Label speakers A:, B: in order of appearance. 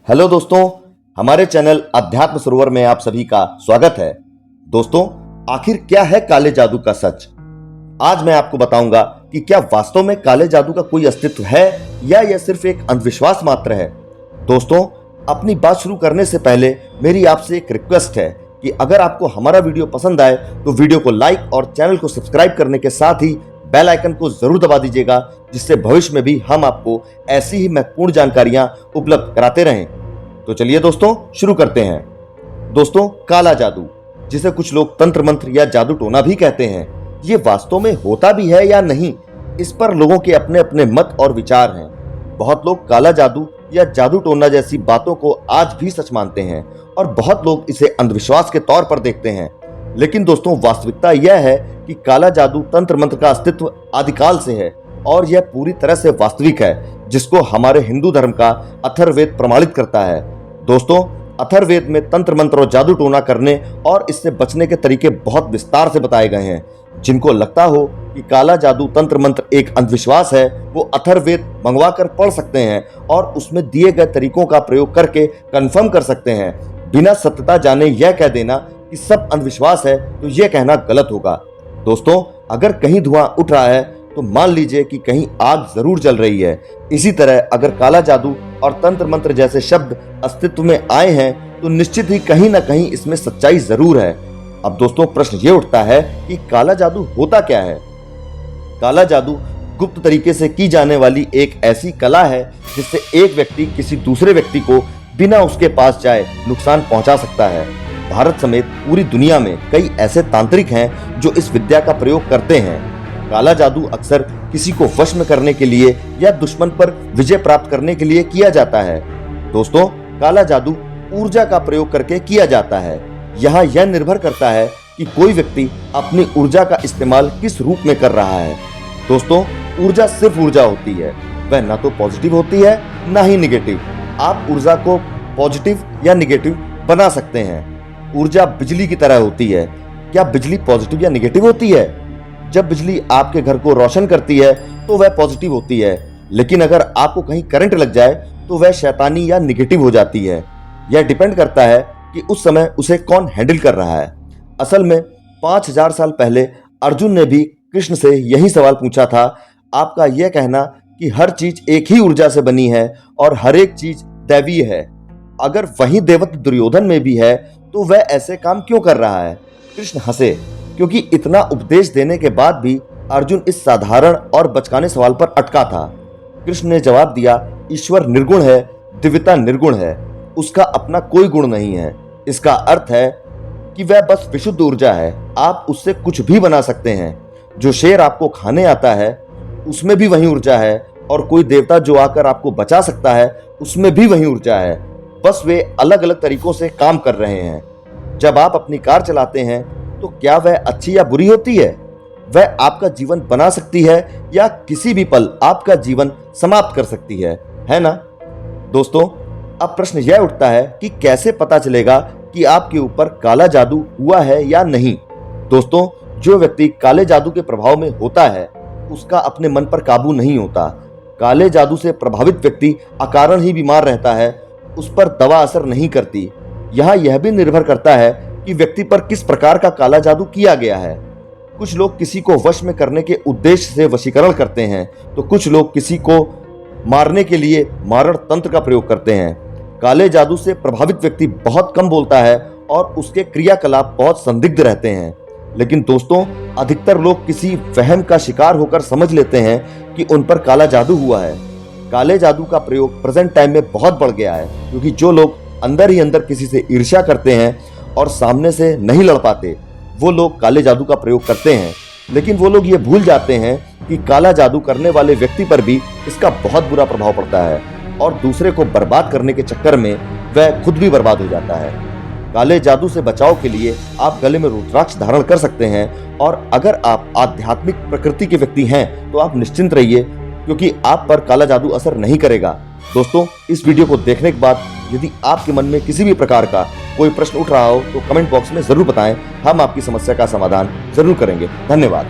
A: Hello दोस्तों, हमारे channel अध्यात्म सरोवर में आप सभी का स्वागत है। दोस्तों, आखिर क्या है काले जादू का सच? आज मैं आपको बताऊंगा कि क्या वास्तव में काले जादू का कोई अस्तित्व है या यह सिर्फ एक अंधविश्वास मात्र है। दोस्तों, अपनी बात शुरू करने से पहले मेरी आपसे एक रिक्वेस्ट है कि अगर आपको हमारा वीडियो पसंद आए तो वीडियो को लाइक और चैनल को सब्सक्राइब करने के साथ ही बेल आइकन को जरूर दबा दीजिएगा, जिससे भविष्य में भी हम आपको ऐसी ही महत्वपूर्ण जानकारियां उपलब्ध कराते रहें। तो चलिए दोस्तों, शुरू करते हैं। दोस्तों, काला जादू, जिसे कुछ लोग तंत्र मंत्र या जादू टोना भी कहते हैं, ये वास्तव में होता भी है या नहीं, इस पर लोगों के अपने अपने मत और विचार हैं। बहुत लोग काला जादू या जादू टोना जैसी बातों को आज भी सच मानते हैं और बहुत लोग इसे अंधविश्वास के तौर पर देखते हैं। लेकिन दोस्तों, वास्तविकता यह है कि काला जादू तंत्र मंत्र का अस्तित्व आदिकाल से है और यह पूरी तरह से वास्तविक है, जिसको हमारे हिंदू धर्म का अथर्ववेद प्रमाणित करता है। दोस्तों, अथर्ववेद में तंत्र मंत्र और जादू टोना करने और इससे बचने के तरीके बहुत विस्तार से बताए गए हैं। जिनको लगता हो कि काला जादू तंत्र मंत्र एक अंधविश्वास है, वो अथर्ववेद मंगवा कर पढ़ सकते हैं और उसमें दिए गए तरीकों का प्रयोग करके कंफर्म कर सकते हैं। बिना सत्यता जाने यह कह देना कि सब अंधविश्वास है तो यह कहना गलत होगा। दोस्तों, अगर कहीं धुआं उठ रहा है तो मान लीजिए कि कहीं आग जरूर जल रही है। इसी तरह अगर काला जादू और तंत्र मंत्र जैसे शब्द अस्तित्व में आए हैं तो निश्चित ही कहीं ना कहीं इसमें सच्चाई जरूर है। अब दोस्तों, प्रश्न ये उठता है कि काला जादू होता क्या है? काला जादू गुप्त तरीके से की जाने वाली एक ऐसी कला है जिससे एक व्यक्ति किसी दूसरे व्यक्ति को बिना उसके पास जाए नुकसान पहुंचा सकता है। भारत समेत पूरी दुनिया में कई ऐसे तांत्रिक हैं जो इस विद्या का प्रयोग करते हैं। काला जादू अक्सर किसी को वश में करने के लिए या दुश्मन पर विजय प्राप्त करने के लिए किया जाता है। दोस्तों, काला जादू ऊर्जा का प्रयोग करके किया जाता है। यहाँ यह निर्भर करता है कि कोई व्यक्ति अपनी ऊर्जा का इस्तेमाल किस रूप में कर रहा है। दोस्तों, ऊर्जा सिर्फ ऊर्जा होती है, वह ना तो पॉजिटिव होती है ना ही निगेटिव। आप ऊर्जा को पॉजिटिव या निगेटिव बना सकते हैं। ऊर्जा बिजली की तरह होती है। क्या बिजली पॉजिटिव या निगेटिव होती है? जब बिजली आपके घर को रोशन करती है तो वह पॉजिटिव होती है, लेकिन अगर आपको कहीं करंट लग जाए तो वह शैतानी या निगेटिव हो जाती है। यह डिपेंड करता है कि उस समय उसे कौन हैंडल कर रहा है। असल में 5000 साल पहले अर्जुन ने भी कृष्ण से यही सवाल पूछा था। आपका यह कहना कि हर चीज एक ही ऊर्जा से बनी है और हर एक चीज दैवीय है, अगर वही देवत्व दुर्योधन में भी है तो वह ऐसे काम क्यों कर रहा है? कृष्ण हंसे, क्योंकि इतना उपदेश देने के बाद भी अर्जुन इस साधारण और बचकाने सवाल पर अटका था। कृष्ण ने जवाब दिया, ईश्वर निर्गुण है, दिव्यता निर्गुण है, उसका अपना कोई गुण नहीं है। इसका अर्थ है कि वह बस विशुद्ध ऊर्जा है। आप उससे कुछ भी बना सकते हैं। जो शेर आपको खाने आता है उसमें भी वही ऊर्जा है, और कोई देवता जो आकर आपको बचा सकता है उसमें भी वही ऊर्जा है। बस वे अलग अलग तरीकों से काम कर रहे हैं। जब आप अपनी कार चलाते हैं तो क्या वह अच्छी या बुरी होती है? वह आपका जीवन बना सकती है या किसी भी पल आपका जीवन समाप्त कर सकती है ना? दोस्तों, अब प्रश्न यह उठता है कि कैसे पता चलेगा कि आपके ऊपर काला जादू हुआ है या नहीं। दोस्तों, जो व्यक्ति काले जादू के प्रभाव में होता है उसका अपने मन पर काबू नहीं होता। काले जादू से प्रभावित व्यक्ति अकारण ही बीमार रहता है, उस पर दवा असर नहीं करती। यहाँ यह भी निर्भर करता है कि व्यक्ति पर किस प्रकार का काला जादू किया गया है। कुछ लोग किसी को वश में करने के उद्देश्य से वशीकरण करते हैं, तो कुछ लोग किसी को मारने के लिए मारण तंत्र का प्रयोग करते हैं। काले जादू से प्रभावित व्यक्ति बहुत कम बोलता है और उसके क्रियाकलाप बहुत संदिग्ध रहते हैं। लेकिन दोस्तों, अधिकतर लोग किसी वहम का शिकार होकर समझ लेते हैं कि उन पर काला जादू हुआ है। काले जादू का प्रयोग प्रेजेंट टाइम में बहुत बढ़ गया है, क्योंकि जो लोग अंदर ही अंदर किसी से ईर्ष्या करते हैं और सामने से नहीं लड़ पाते, वो लोग काले जादू का प्रयोग करते हैं। लेकिन वो लोग ये भूल जाते हैं कि काला जादू करने वाले व्यक्ति पर भी इसका बहुत बुरा प्रभाव पड़ता है और दूसरे को बर्बाद करने के चक्कर में वह खुद भी बर्बाद हो जाता है। काले जादू से बचाव के लिए आप गले में रुद्राक्ष धारण कर सकते हैं, और अगर आप आध्यात्मिक प्रकृति के व्यक्ति हैं तो आप निश्चिंत रहिए, क्योंकि आप पर काला जादू असर नहीं करेगा। दोस्तों, इस वीडियो को देखने के बाद यदि आपके मन में किसी भी प्रकार का कोई प्रश्न उठ रहा हो तो कमेंट बॉक्स में जरूर बताएं। हम आपकी समस्या का समाधान जरूर करेंगे। धन्यवाद।